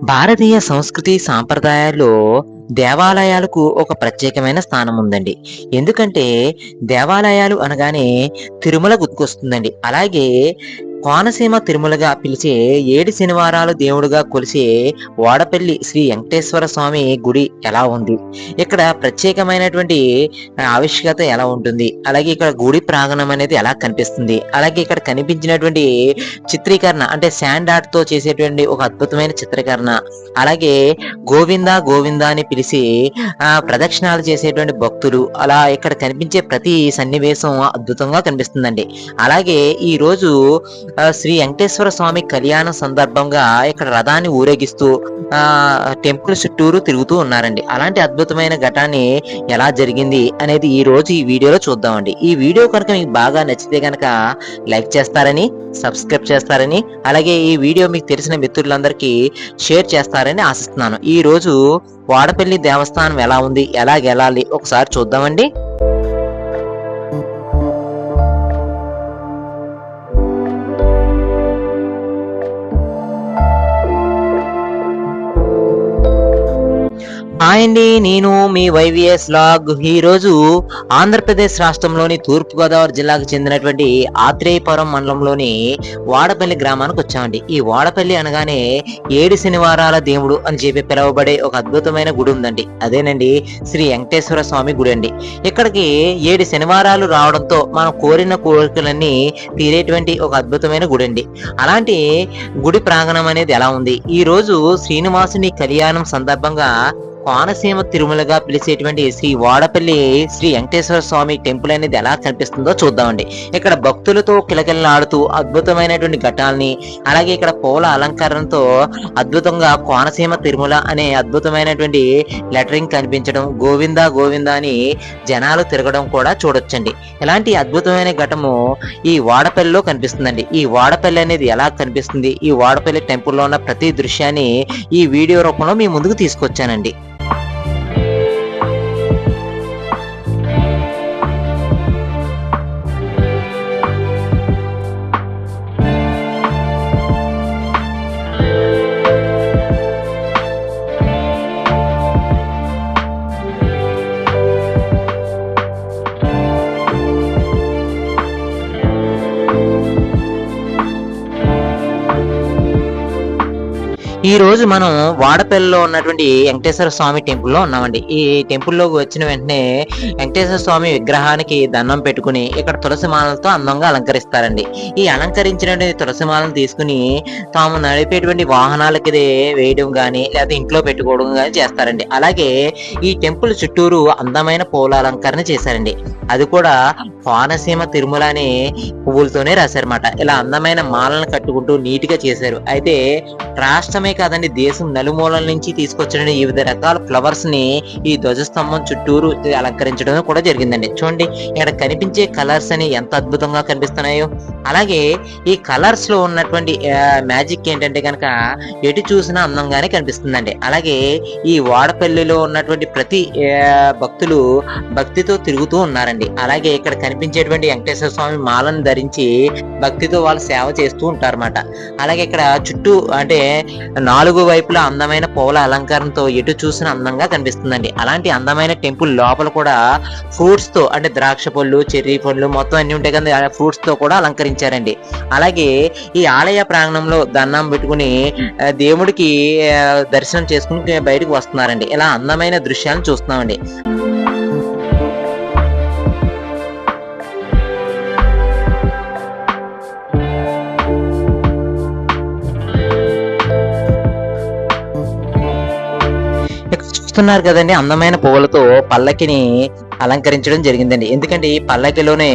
భారతీయ సంస్కృతి సాంప్రదాయాల్లో దేవాలయాలకు ఒక ప్రత్యేకమైన స్థానం ఉందండి. ఎందుకంటే దేవాలయాలు అనగానే తిరుమల గుర్తుకొస్తుందండి. అలాగే కోనసీమ తిరుమలగా పిలిచే 7 శనివారాలు దేవుడుగా కొలిచే వాడపల్లి శ్రీ వెంకటేశ్వర స్వామి గుడి ఎలా ఉంది? ఇక్కడ ప్రత్యేకమైనటువంటి ఆవశ్యకత ఎలా ఉంటుంది? అలాగే ఇక్కడ గుడి ప్రాంగణం అనేది ఎలా కనిపిస్తుంది? అలాగే ఇక్కడ కనిపించినటువంటి చిత్రీకరణ అంటే శాండ్ ఆర్ట్‌తో చేసేటువంటి ఒక అద్భుతమైన చిత్రీకరణ, అలాగే గోవింద గోవింద అని పిలిచి ప్రదక్షిణాలు చేసేటువంటి భక్తులు, అలా ఇక్కడ కనిపించే ప్రతి సన్నివేశం అద్భుతంగా కనిపిస్తుందండి. అలాగే ఈరోజు శ్రీ వెంకటేశ్వర స్వామి కళ్యాణం సందర్భంగా ఇక్కడ రథాన్ని ఊరేగిస్తూ టెంపుల్ చుట్టూరు తిరుగుతూ ఉన్నారండి. అలాంటి అద్భుతమైన ఘటాన్ని ఎలా జరిగింది అనేది ఈ రోజు ఈ వీడియోలో చూద్దామండి. ఈ వీడియో కనుక మీకు బాగా నచ్చితే కనుక లైక్ చేస్తారని, సబ్స్క్రైబ్ చేస్తారని, అలాగే ఈ వీడియో మీకు తెలిసిన మిత్రులందరికీ షేర్ చేస్తారని ఆశిస్తున్నాను. ఈ రోజు వాడపల్లి దేవస్థానం ఎలా ఉంది, ఎలా గెలాలి ఒకసారి చూద్దామండి. హాయ్ అండి, నేను మీ వైవిఎస్ లాగ్. ఈరోజు ఆంధ్రప్రదేశ్ రాష్ట్రంలోని తూర్పుగోదావరి జిల్లాకు చెందినటువంటి ఆత్రేయపురం మండలంలోని వాడపల్లి గ్రామానికి వచ్చామండి. ఈ వాడపల్లి అనగానే 7 శనివారాల దేవుడు అని చెప్పి పిలువబడే ఒక అద్భుతమైన గుడి ఉందండి. అదేనండి శ్రీ వెంకటేశ్వర స్వామి గుడి అండి. ఇక్కడికి 7 శనివారాలు రావడంతో మనం కోరిన కోరికలన్నీ తీరేటువంటి ఒక అద్భుతమైన గుడి అండి. అలాంటి గుడి ప్రాంగణం అనేది ఎలా ఉంది? ఈ రోజు శ్రీనివాసుని కళ్యాణం సందర్భంగా కోనసీమ తిరుమలగా పిలిచేటువంటి శ్రీ వాడపల్లి శ్రీ వెంకటేశ్వర స్వామి టెంపుల్ అనేది ఎలా కనిపిస్తుందో చూద్దామండి. ఇక్కడ భక్తులతో కిలకిలలాడుతూ అద్భుతమైనటువంటి ఘటాలని, అలాగే ఇక్కడ పూల అలంకరణతో అద్భుతంగా కోనసీమ తిరుమల అనే అద్భుతమైనటువంటి లెటరింగ్ కనిపించడం, గోవింద గోవింద అని జనాలు తిరగడం కూడా చూడొచ్చండి. ఇలాంటి అద్భుతమైన ఘటము ఈ వాడపల్లిలో కనిపిస్తుందండి. ఈ వాడపల్లి అనేది ఎలా కనిపిస్తుంది, ఈ వాడపల్లి టెంపుల్లో ఉన్న ప్రతి దృశ్యాన్ని ఈ వీడియో రూపంలో మీ ముందుకు తీసుకొచ్చానండి. ఈ రోజు మనం వాడపల్లిలో ఉన్నటువంటి వెంకటేశ్వర స్వామి టెంపుల్లో ఉన్నామండి. ఈ టెంపుల్లోకి వచ్చిన వెంటనే వెంకటేశ్వర స్వామి విగ్రహానికి దండం పెట్టుకుని ఇక్కడ తులసి మాలలతో అందంగా అలంకరిస్తారండి. ఈ అలంకరించినటువంటి తులసి మాలను తీసుకుని తాము నడిపేటువంటి వాహనాలకి వేయడం కానీ లేదా ఇంట్లో పెట్టుకోవడం కానీ చేస్తారండి. అలాగే ఈ టెంపుల్ చుట్టూరు అందమైన పూల అలంకరణ చేశారండి. అది కూడా కోనసీమ తిరుమల అనే పువ్వులతోనే రాశారన్నమాట. ఇలా అందమైన మాలను కట్టుకుంటూ నీట్ గా చేశారు. అయితే రాష్ట్రమే కాదండి, దేశం నలుమూలల నుంచి తీసుకొచ్చిన వివిధ రకాల ఫ్లవర్స్ ని ఈ ధ్వజస్తంభం చుట్టూరు అలంకరించడం కూడా జరిగిందండి. చూడండి ఇక్కడ కనిపించే కలర్స్ అని ఎంత అద్భుతంగా కనిపిస్తున్నాయో. అలాగే ఈ కలర్స్ లో ఉన్నటువంటి మ్యాజిక్ ఏంటంటే కనుక ఎటు చూసినా అందంగానే కనిపిస్తుందండి. అలాగే ఈ వాడపల్లిలో ఉన్నటువంటి ప్రతి భక్తులు భక్తితో తిరుగుతూ ఉన్నారండి. అలాగే ఇక్కడ కనిపించేటువంటి వెంకటేశ్వర స్వామి మాలను ధరించి భక్తితో వాళ్ళు సేవ చేస్తూ ఉంటారన్నమాట. అలాగే ఇక్కడ చుట్టూ అంటే 4 వైపులా అందమైన పూల అలంకరణతో ఎటు చూసిన అందంగా కనిపిస్తుందండి. అలాంటి అందమైన టెంపుల్ లోపల కూడా ఫ్రూట్స్ తో అంటే ద్రాక్ష పళ్ళు, చెర్రీ పళ్ళు మొత్తం అన్ని ఉంటాయి కదా, ఫ్రూట్స్ తో కూడా అలంకరించారండి. అలాగే ఈ ఆలయ ప్రాంగణంలో దండం పెట్టుకుని దేవుడికి దర్శనం చేసుకుని బయటకు వస్తున్నారండి. ఇలా అందమైన దృశ్యాలను చూస్తున్నామండి. చూస్తున్నారు కదండి, అందమైన పువ్వులతో పల్లకిని అలంకరించడం జరిగిందండి. ఎందుకంటే ఈ పల్లకిలోనే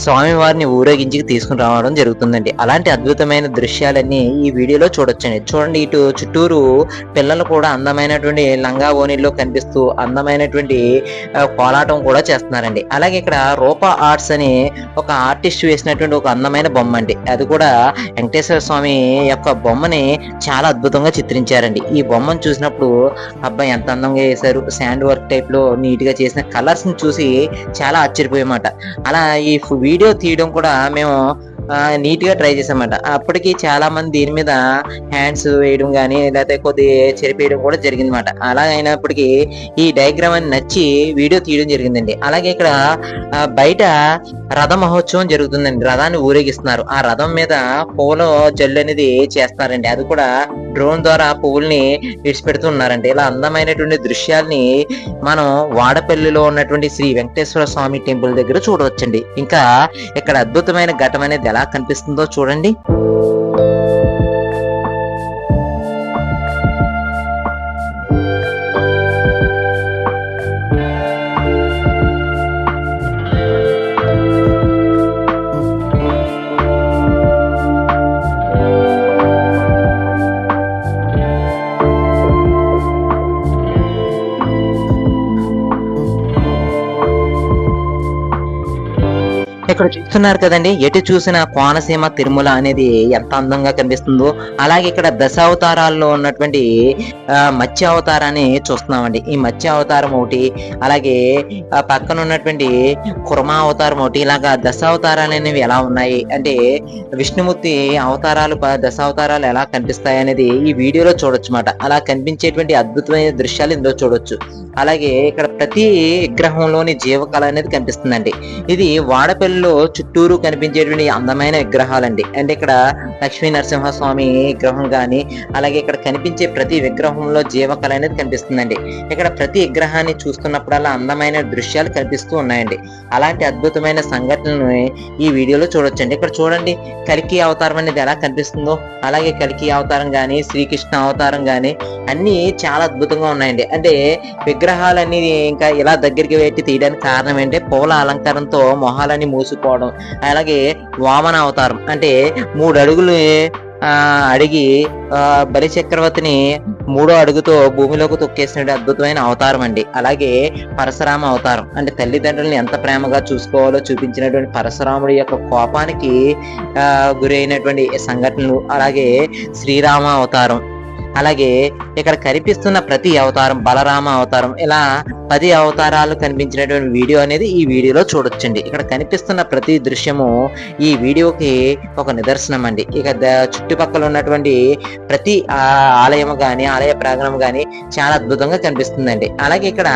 స్వామివారిని ఊరేగించి తీసుకుని రావడం జరుగుతుందండి. అలాంటి అద్భుతమైన దృశ్యాలన్నీ ఈ వీడియోలో చూడొచ్చండి. చూడండి, ఇటు చుట్టూరు పిల్లలు కూడా అందమైనటువంటి లంగా ఓణిల్లో కనిపిస్తూ అందమైనటువంటి కోలాటం కూడా చేస్తున్నారండి. అలాగే ఇక్కడ రూప ఆర్ట్స్ అని ఒక ఆర్టిస్ట్ వేసినటువంటి ఒక అందమైన బొమ్మ అండి. అది కూడా వెంకటేశ్వర స్వామి యొక్క బొమ్మని చాలా అద్భుతంగా చిత్రించారండి. ఈ బొమ్మను చూసినప్పుడు అబ్బాయి ఎంత అందంగా వేశారు, శాండ్ వర్క్ టైప్ లో నీట్ గా చేసిన కలర్స్ వీడియోని చూసి చాలా ఆశ్చర్యపోయామాట. అలా ఈ వీడియో తీయడం కూడా మేము నీట్ గా ట్రై చేసామన్నమాట. అప్పటికి చాలా మంది దీని మీద హ్యాండ్స్ వేయడం కానీ లేకపోతే కొద్ది చెరిపేయడం కూడా జరిగింది అనమాట. అలా అయినప్పటికీ ఈ డయాగ్రామ్ అని నచ్చి వీడియో తీయడం జరిగిందండి. అలాగే ఇక్కడ బయట రథ మహోత్సవం జరుగుతుందండి. రథాన్ని ఊరేగిస్తున్నారు. ఆ రథం మీద పూల జల్లు అనేది చేస్తున్నారండి. అది కూడా డ్రోన్ ద్వారా పువ్వుల్ని విడిచిపెడుతూ ఉన్నారండి. ఇలా అందమైనటువంటి దృశ్యాల్ని మనం వాడపల్లిలో ఉన్నటువంటి శ్రీ వెంకటేశ్వర స్వామి టెంపుల్ దగ్గర చూడవచ్చండి. ఇంకా ఇక్కడ అద్భుతమైన ఘటం అనేది ఎలా కనిపిస్తుందో చూడండి. ఇక్కడ చూస్తున్నారు కదండి, ఎటు చూసిన కోనసీమ తిరుమల అనేది ఎంత అందంగా కనిపిస్తుందో. అలాగే ఇక్కడ దశావతారాల్లో ఉన్నటువంటి మత్స్య అవతారాన్ని చూస్తున్నామండి. ఈ మత్స్య అవతారం ఒకటి, అలాగే పక్కన ఉన్నటువంటి కుర్మా అవతారం ఒకటి, ఇలాగా దశావతారాలు అనేవి ఎలా ఉన్నాయి అంటే విష్ణుమూర్తి అవతారాలు దశావతారాలు ఎలా కనిపిస్తాయి అనేది ఈ వీడియోలో చూడొచ్చు అన్నమాట. అలా కనిపించేటువంటి అద్భుతమైన దృశ్యాలు ఇందులో చూడొచ్చు. అలాగే ఇక్కడ ప్రతి విగ్రహంలోని జీవకళ అనేది కనిపిస్తుందండి. ఇది వాడపల్లిలో చుట్టూరు కనిపించేటువంటి అందమైన విగ్రహాలండి. అంటే ఇక్కడ లక్ష్మీ నరసింహస్వామి విగ్రహం కానీ, అలాగే ఇక్కడ కనిపించే ప్రతి విగ్రహంలో జీవకళ అనేది కనిపిస్తుందండి. ఇక్కడ ప్రతి విగ్రహాన్ని చూస్తున్నప్పుడల్లా అందమైన దృశ్యాలు కనిపిస్తూ ఉన్నాయండి. అలాంటి అద్భుతమైన సంఘటనలను ఈ వీడియోలో చూడొచ్చండి. ఇక్కడ చూడండి, కల్కి అవతారం అనేది ఎలా కనిపిస్తుందో. అలాగే కల్కి అవతారం కానీ, శ్రీకృష్ణ అవతారం కానీ అన్ని చాలా అద్భుతంగా ఉన్నాయండి. అంటే విగ్రహాలన్నీ ఇంకా ఇలా దగ్గరికి పెట్టి తీయడానికి కారణం ఏంటంటే పూల అలంకారంతో మొహాలన్నీ మూసుకుపోవడం. అలాగే వామన అవతారం అంటే 3 అడుగులు అడిగి బలి చక్రవర్తిని 3వ అడుగుతో భూమిలోకి తొక్కేసిన అద్భుతమైన అవతారం అండి. అలాగే పరశురామ అవతారం అంటే తల్లిదండ్రులను ఎంత ప్రేమగా చూసుకోవాలో చూపించినటువంటి పరశురాముడి యొక్క కోపానికి గురైనటువంటి సంఘటనలు. అలాగే శ్రీరామ అవతారం, అలాగే ఇక్కడ కనిపిస్తున్న ప్రతి అవతారం, బలరామ అవతారం, ఇలా 10 అవతారాలు కనిపించినటువంటి వీడియో అనేది ఈ వీడియోలో చూడొచ్చండి. ఇక్కడ కనిపిస్తున్న ప్రతి దృశ్యము ఈ వీడియోకి ఒక నిదర్శనం అండి. ఇక చుట్టుపక్కల ఉన్నటువంటి ప్రతి ఆలయము గాని, ఆలయ ప్రాంగణం గాని చాలా అద్భుతంగా కనిపిస్తుందండి. అలాగే ఇక్కడ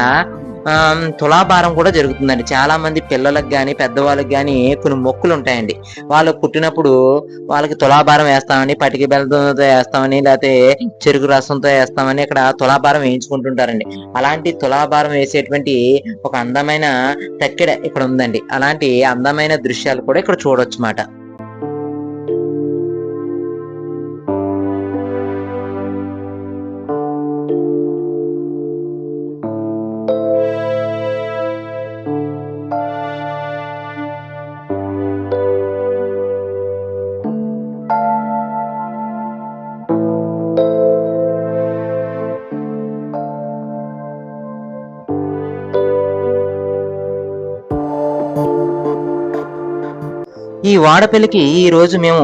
తులాభారం కూడా జరుగుతుందండి. చాలా మంది పిల్లలకు గాని, పెద్దవాళ్ళకి గాని కొన్ని మొక్కులు ఉంటాయండి. వాళ్ళు పుట్టినప్పుడు వాళ్ళకి తులాభారం వేస్తామని, పటికి బెల్లంతో వేస్తామని, లేకపోతే చెరుకు రసంతో వేస్తామని ఇక్కడ తులాభారం వేయించుకుంటుంటారండి. అలాంటి తులాభారం వేసేటువంటి ఒక అందమైన తక్కెడ ఇక్కడ ఉందండి. అలాంటి అందమైన దృశ్యాలు కూడా ఇక్కడ చూడొచ్చు అన్నమాట. ఈ వాడపల్లికి ఈ రోజు మేము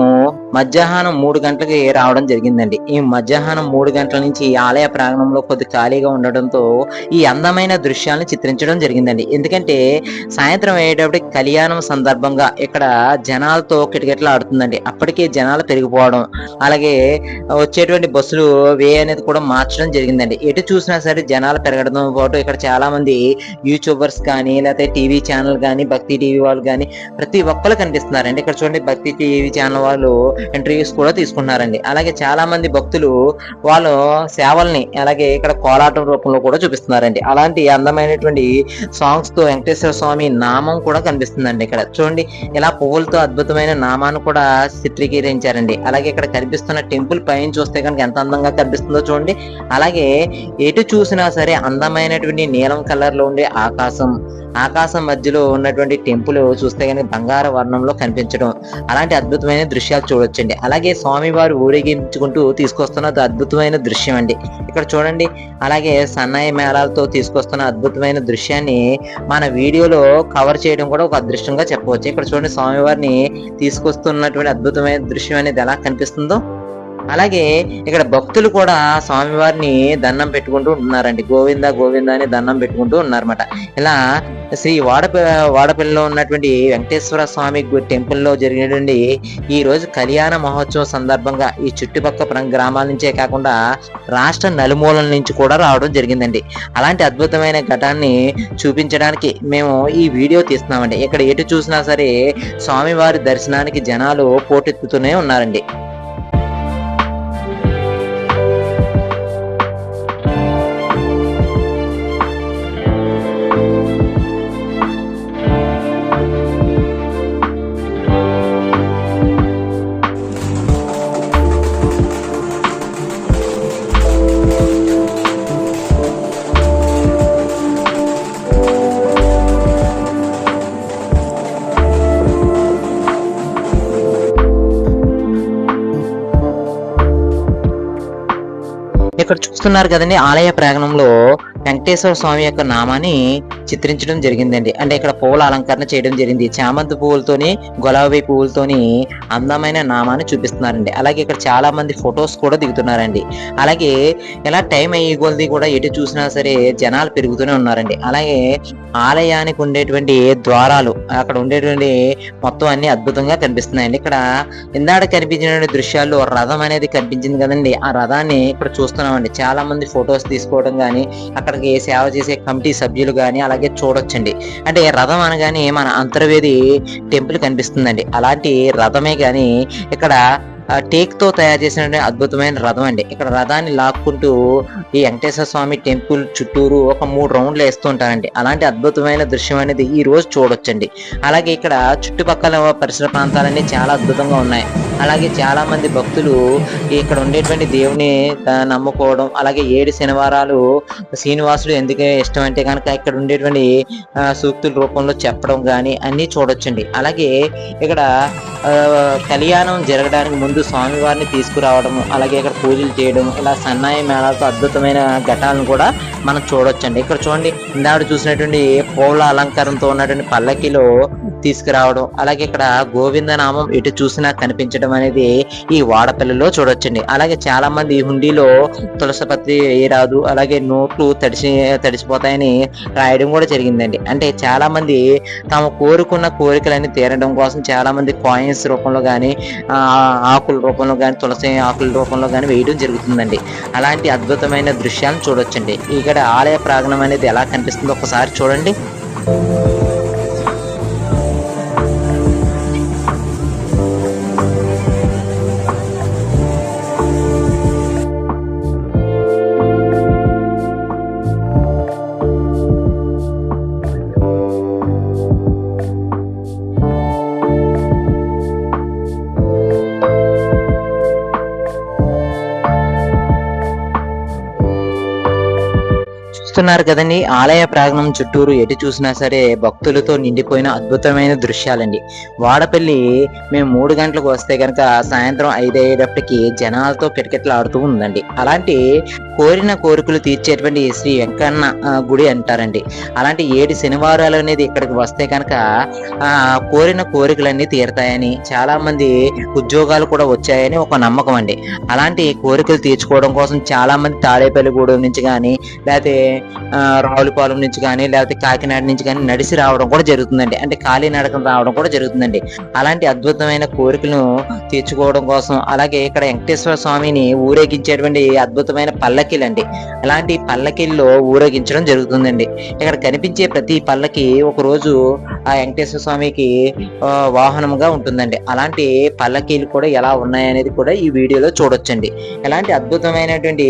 మధ్యాహ్నం 3 గంటలకి రావడం జరిగిందండి. ఈ మధ్యాహ్నం 3 గంటల నుంచి ఆలయ ప్రాంగణంలో కొద్ది ఖాళీగా ఉండడంతో ఈ అందమైన దృశ్యాలను చిత్రించడం జరిగిందండి. ఎందుకంటే సాయంత్రం అయ్యేటప్పటికి కళ్యాణం సందర్భంగా ఇక్కడ జనాలతో కిటకిటలు ఆడుతుందండి. అప్పటికే జనాలు పెరిగిపోవడం, అలాగే వచ్చేటువంటి బస్సులు వే అనేది కూడా మార్చడం జరిగిందండి. ఎటు చూసినా సరే జనాలు పెరగడంతో పాటు ఇక్కడ చాలా మంది యూట్యూబర్స్ కానీ, లేకపోతే టీవీ ఛానల్ కానీ, భక్తి టీవీ వాళ్ళు కానీ ప్రతి ఒక్కరు కనిపిస్తున్నారండి. ఇక్కడ చూడండి, భక్తి టీవీ ఛానల్ వాళ్ళు ఇంటర్వ్యూస్ కూడా తీసుకున్నారండి. అలాగే చాలా మంది భక్తులు వాళ్ళు సేవల్ని అలాగే ఇక్కడ కోలాటం రూపంలో కూడా చూపిస్తున్నారండి. అలాంటి అందమైనటువంటి సాంగ్స్ తో వెంకటేశ్వర స్వామి నామం కూడా కనిపిస్తుందండి. ఇక్కడ చూడండి, ఇలా పువ్వులతో అద్భుతమైన నామాన్ని కూడా చిత్రీకరించారండి. అలాగే ఇక్కడ కనిపిస్తున్న టెంపుల్ పైన చూస్తే కనుక ఎంత అందంగా కనిపిస్తుందో చూడండి. అలాగే ఎటు చూసినా సరే అందమైనటువంటి నీలం కలర్ లో ఉండే ఆకాశం మధ్యలో ఉన్నటువంటి టెంపుల్ చూస్తే కనుక బంగారు వర్ణంలో కనిపించడం, అలాంటి అద్భుతమైన దృశ్యాలు చూడొచ్చండి. అలాగే స్వామివారు ఊరేగించుకుంటూ తీసుకొస్తున్న అద్భుతమైన దృశ్యం అండి. ఇక్కడ చూడండి, అలాగే సన్నాయి మేళాలతో తీసుకొస్తున్న అద్భుతమైన దృశ్యాన్ని మన వీడియోలో కవర్ చేయడం కూడా ఒక అదృష్టంగా చెప్పవచ్చు. ఇక్కడ చూడండి, స్వామివారిని తీసుకొస్తున్నటువంటి అద్భుతమైన దృశ్యం అనేది ఎలా కనిపిస్తుందో. అలాగే ఇక్కడ భక్తులు కూడా స్వామివారిని దండం పెట్టుకుంటూ ఉన్నారండి. గోవింద గోవింద అని దండం పెట్టుకుంటూ ఉన్నారన్నమాట. ఇలా శ్రీ వాడపల్లిలో ఉన్నటువంటి వెంకటేశ్వర స్వామి టెంపుల్లో జరిగినటువంటి ఈ రోజు కళ్యాణ మహోత్సవం సందర్భంగా ఈ చుట్టుపక్కల గ్రామాల నుంచే కాకుండా రాష్ట్ర నలుమూలల నుంచి కూడా రావడం జరిగిందండి. అలాంటి అద్భుతమైన ఘటాన్ని చూపించడానికి మేము ఈ వీడియో తీస్తున్నామండి. ఇక్కడ ఎటు చూసినా సరే స్వామివారి దర్శనానికి జనాలు పోటెత్తుతూనే ఉన్నారండి. ఇక్కడ చూస్తున్నారు కదండి, ఆలయ ప్రాంగణంలో వెంకటేశ్వర స్వామి యొక్క నామాన్ని చిత్రించడం జరిగిందండి. అంటే ఇక్కడ పువ్వుల అలంకరణ చేయడం జరిగింది. చామంతి పువ్వులతోని, గులాబీ పువ్వులతోని అందమైన నామాన్ని చూపిస్తున్నారండి. అలాగే ఇక్కడ చాలా మంది ఫొటోస్ కూడా దిగుతున్నారండి. అలాగే ఇలా టైం అయ్యే కొలది కూడా ఎటు చూసినా సరే జనాలు పెరుగుతూనే ఉన్నారండి. అలాగే ఆలయానికి ఉండేటువంటి ద్వారాలు, అక్కడ ఉండేటువంటి మొత్తం అన్ని అద్భుతంగా కనిపిస్తున్నాయండి. ఇక్కడ ఇందాక కనిపించిన దృశ్యాల్లో రథం అనేది కనిపించింది కదండి, ఆ రథాన్ని ఇక్కడ చూస్తున్నామండి. చాలా మంది ఫొటోస్ తీసుకోవడం కానీ, అక్కడికి సేవ చేసే కమిటీ సభ్యులు కానీ అలాగే చూడొచ్చండి. అంటే రథం అనగానే మన అంతర్వేది టెంపుల్ కనిపిస్తుందండి. అలాంటి రథమే కానీ ఇక్కడ టేక్ తో తయారు చేసిన అద్భుతమైన రథం అండి. ఇక్కడ రథాన్ని లాక్కుంటూ ఈ వెంకటేశ్వర స్వామి టెంపుల్ చుట్టూరు ఒక 3 రౌండ్లు వేస్తూ ఉంటారండి. అలాంటి అద్భుతమైన దృశ్యం అనేది ఈ రోజు చూడొచ్చండి. అలాగే ఇక్కడ చుట్టుపక్కల పరిసర ప్రాంతాలన్నీ చాలా అద్భుతంగా ఉన్నాయి. అలాగే చాలా మంది భక్తులు ఇక్కడ ఉండేటువంటి దేవుని నమ్ముకోవడం, అలాగే 7 శనివారాలు శ్రీనివాసుడు ఎందుకు ఇష్టం అంటే కనుక ఇక్కడ ఉండేటువంటి సూక్తుల రూపంలో చెప్పడం కానీ అన్ని చూడొచ్చండి. అలాగే ఇక్కడ కళ్యాణం జరగడానికి ముందు స్వామివారిని తీసుకురావడం, అలాగే ఇక్కడ పూజలు చేయడం, ఇలా సన్నాయి మేళాలతో అద్భుతమైన ఘటాలను కూడా మనం చూడొచ్చండి. ఇక్కడ చూడండి, ఇందాక చూసినటువంటి పూల అలంకారంతో ఉన్నటువంటి పల్లకిలో తీసుకురావడం, అలాగే ఇక్కడ గోవింద నామం ఎటు చూసినా కనిపించడం అనేది ఈ వాడపల్లిలో చూడొచ్చండి. అలాగే చాలా మంది హుండీలో తులసిపత్రి వేయరాదు, అలాగే నోట్లు తడిసిపోతాయని రాయడం కూడా జరిగిందండి. అంటే చాలా మంది తాము కోరుకున్న కోరికలన్నీ తీరడం కోసం చాలా మంది కాయిన్స్ రూపంలో కానీ, ఆకుల రూపంలో కానీ, తులసి ఆకుల రూపంలో కానీ వేయడం జరుగుతుందండి. అలాంటి అద్భుతమైన దృశ్యాలను చూడొచ్చండి. ఇక్కడ ఆలయ ప్రాంగణం అనేది ఎలా కనిపిస్తుందో ఒకసారి చూడండి. చూస్తున్నారు కదండి, ఆలయ ప్రాంగణం చుట్టూరు ఎటు చూసినా సరే భక్తులతో నిండిపోయిన అద్భుతమైన దృశ్యాలండి. వాడపల్లి మేము 3 గంటలకు వస్తే కనుక సాయంత్రం 5 అయ్యేటప్పటికి జనాలతో కిటకిటలాడుతూ ఉందండి. అలాంటి కోరిన కోరికలు తీర్చేటువంటి శ్రీ వెంకన్న గుడి అంటారండి. అలాంటి 7 శనివారాలు అనేది ఇక్కడికి వస్తే కనుక కోరిన కోరికలన్నీ తీరుతాయని, చాలా మంది ఉద్యోగాలు కూడా వచ్చాయని ఒక నమ్మకం అండి. అలాంటి కోరికలు తీర్చుకోవడం కోసం చాలా మంది తాడేపల్లిగూడెం నుంచి కానీ, లేకపోతే రావులపాలెం నుంచి కానీ, లేకపోతే కాకినాడ నుంచి కానీ నడిచి రావడం కూడా జరుగుతుందండి. అంటే కాలినడకన రావడం కూడా జరుగుతుందండి. అలాంటి అద్భుతమైన కోరికలను తీర్చుకోవడం కోసం, అలాగే ఇక్కడ వెంకటేశ్వర స్వామిని ఊరేగించేటువంటి అద్భుతమైన పల్లకీలండి. అలాంటి పల్లకీల్లో ఊరేగించడం జరుగుతుందండి. ఇక్కడ కనిపించే ప్రతి పల్లకి ఒక రోజు ఆ వెంకటేశ్వర స్వామికి వాహనంగా ఉంటుందండి. అలాంటి పల్లకీలు కూడా ఎలా ఉన్నాయనేది కూడా ఈ వీడియోలో చూడొచ్చండి. ఇలాంటి అద్భుతమైనటువంటి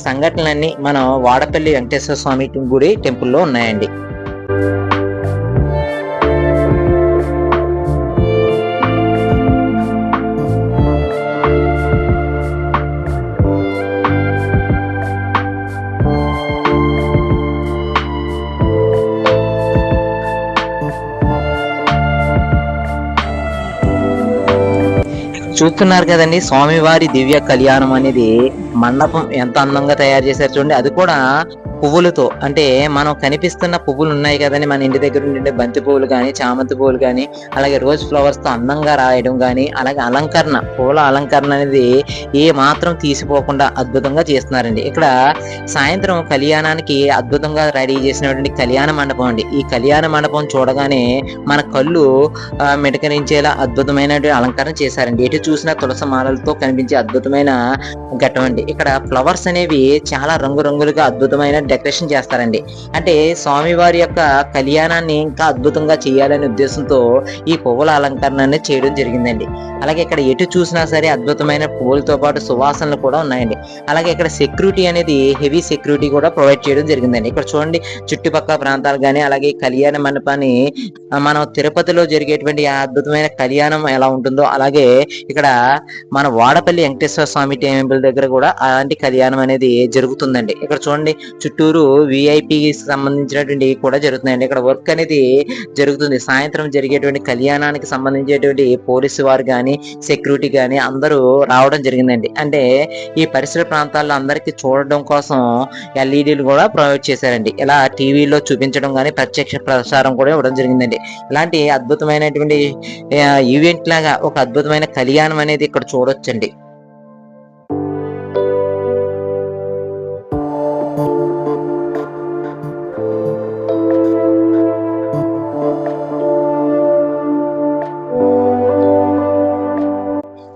సంఘటనలన్నీ మనం వాడపల్లి వెంకటేశ్వర స్వామి గుడి టెంపుల్లో ఉన్నాయండి. చూస్తున్నారు కదండి, స్వామివారి దివ్య కళ్యాణం అనేది మండపం ఎంత అందంగా తయారు చేశారు చూడండి. అది కూడా పువ్వులతో, అంటే మనం కనిపిస్తున్న పువ్వులు ఉన్నాయి కదండి మన ఇంటి దగ్గర ఉండే బంతి పువ్వులు కానీ, చామంతి పువ్వులు కానీ, అలాగే రోజ్ ఫ్లవర్స్ తో అందంగా రాయడం కానీ, అలాగే అలంకరణ, పూల అలంకరణ అనేది ఏ మాత్రం తీసిపోకుండా అద్భుతంగా చేస్తున్నారండి. ఇక్కడ సాయంత్రం కళ్యాణానికి అద్భుతంగా రెడీ చేసినటువంటి కళ్యాణ మండపం అండి. ఈ కళ్యాణ మండపం చూడగానే మన కళ్ళు మిటకరించేలా అద్భుతమైన అలంకరణ చేశారండి. ఎటు చూసినా తులసి మాలలతో కనిపించే అద్భుతమైన ఘట్టం అండి. ఇక్కడ ఫ్లవర్స్ అనేవి చాలా రంగురంగులుగా అద్భుతమైన డెకరేషన్ చేస్తారండి. అంటే స్వామివారి యొక్క కళ్యాణాన్ని ఇంకా అద్భుతంగా చేయాలనే ఉద్దేశంతో ఈ పువ్వుల అలంకరణ అనేది చేయడం జరిగిందండి. అలాగే ఇక్కడ ఎటు చూసినా సరే అద్భుతమైన పువ్వులతో పాటు సువాసనలు కూడా ఉన్నాయండి. అలాగే ఇక్కడ సెక్యూరిటీ అనేది హెవీ సెక్యూరిటీ కూడా ప్రొవైడ్ చేయడం జరిగిందండి. ఇక్కడ చూడండి చుట్టుపక్కల ప్రాంతాలు కానీ, అలాగే కళ్యాణ మండపాన్ని మనం తిరుపతిలో జరిగేటువంటి ఆ అద్భుతమైన కళ్యాణం ఎలా ఉంటుందో అలాగే ఇక్కడ మన వాడపల్లి వెంకటేశ్వర స్వామి టెంపుల్ దగ్గర కూడా అలాంటి కళ్యాణం అనేది జరుగుతుందండి. ఇక్కడ చూడండి చుట్టూరు విఐపి సంబంధించినటువంటి కూడా జరుగుతున్నాయండి. ఇక్కడ వర్క్ అనేది జరుగుతుంది. సాయంత్రం జరిగేటువంటి కళ్యాణానికి సంబంధించేటువంటి పోలీసు వారు కానీ, సెక్యూరిటీ కానీ అందరూ రావడం జరిగిందండి. అంటే ఈ పరిసర ప్రాంతాల్లో అందరికీ చూడడం కోసం ఎల్ఈడీలు కూడా ప్రొవైడ్ చేశారండి. ఇలా టీవీలో చూపించడం కానీ, ప్రత్యక్ష ప్రసారం కూడా ఇవ్వడం జరిగిందండి. ఇలాంటి అద్భుతమైనటువంటి ఈవెంట్ లాగా ఒక అద్భుతమైన కళ్యాణం అనేది ఇక్కడ చూడొచ్చండి.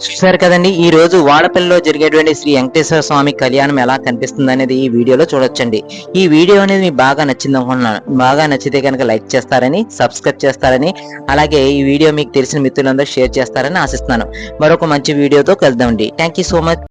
చూసారు కదండి, ఈ రోజు వాడపల్లిలో జరిగేటువంటి శ్రీ వెంకటేశ్వర స్వామి కళ్యాణం ఎలా కనిపిస్తుంది అనేది ఈ వీడియోలో చూడొచ్చండి. ఈ వీడియో అనేది మీకు బాగా నచ్చింది అనుకుంటున్నాను. బాగా నచ్చితే కనుక లైక్ చేస్తారని, సబ్స్క్రైబ్ చేస్తారని, అలాగే ఈ వీడియో మీకు తెలిసిన మిత్రులందరూ షేర్ చేస్తారని ఆశిస్తున్నాను. మరొక మంచి వీడియోతో కలుద్దామండి. Thank you so much.